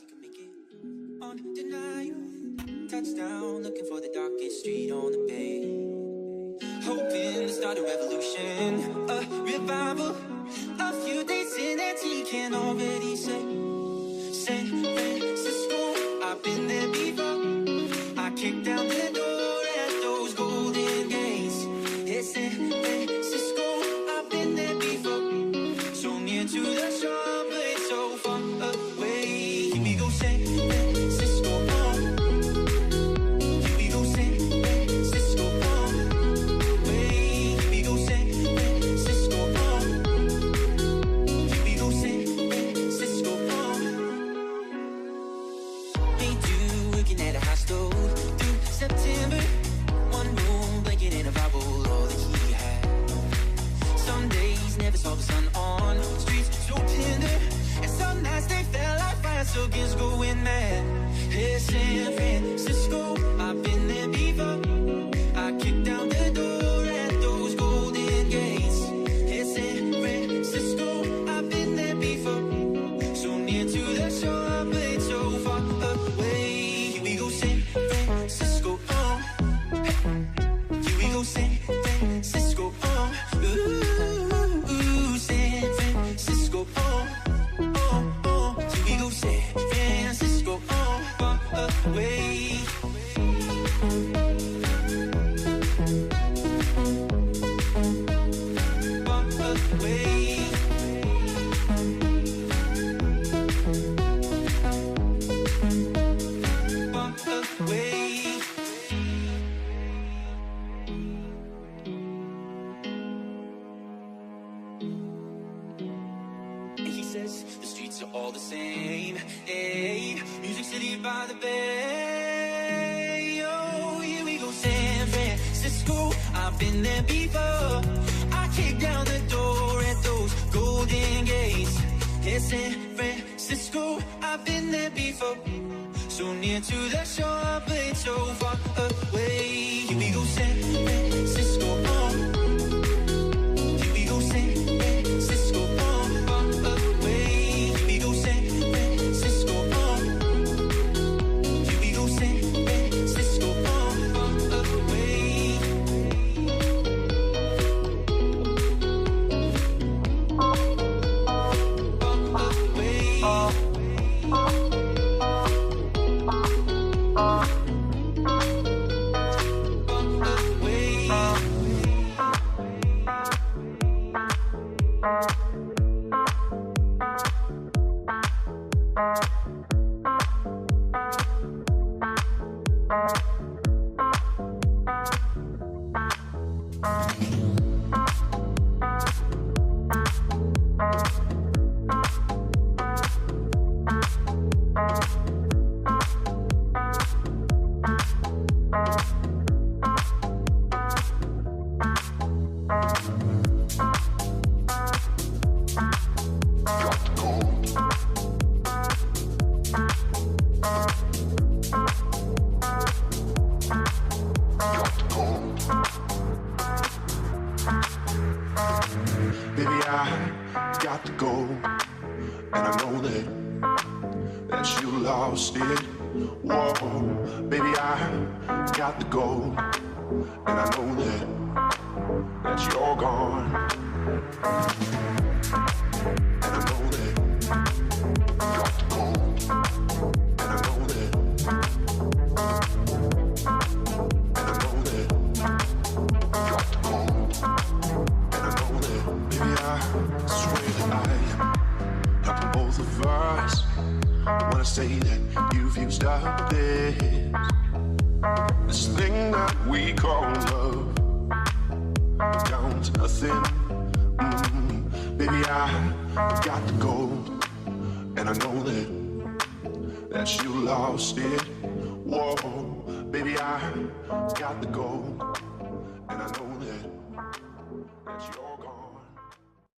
you can make it. On denial, touchdown, looking for the darkest street on the bay. Hoping to start a revolution, a revival. A few days in and he can already say, San Francisco, I've been there before. I kicked down the door at those golden gates. Yeah, San Francisco, I've been there before. So near to the shore, but so far away. Here we go, San Francisco, here we go, San Francisco, way. Here we go, San Francisco, here we go, San Francisco. Me too, looking at a high stove through September. One room, blanket and a Bible, all that he had. Some days never saw the sun on streets so tender, and some nights they felt like fire, so kids going mad. Hey, San Francisco, I've been there before. I kicked down the door at those golden gates. Hey, San Francisco, I've been there before. So near to the shore, but so far away. Here we go, San Francisco, here we go, San Francisco, ooh, San Francisco, here we go, San Francisco, far away. Far away. Far away. He says the streets are all the same. Hey, Music City by the bay. Oh, here we go, San Francisco. I've been there before. I kicked down the door at those golden gates. Yeah, San Francisco. I've been there before. So near to the shore, but so far away. Here we go, San Francisco. Here we go, San Francisco. Far away. Here we go, San Francisco. Here we go, San Francisco. Far away. Far Baby, I got to go, and I know that you lost it. Whoa, baby, I got to go, and I know that you're gone. And I know that you got to go, and I know that, and I know that you got to go. Baby, I swear that I am helping both of us. When I say that you've used up this thing that we call love, down to nothing. Baby, I got the gold, and I know that you lost it. Whoa, baby, I got the gold, and I know that you're gone.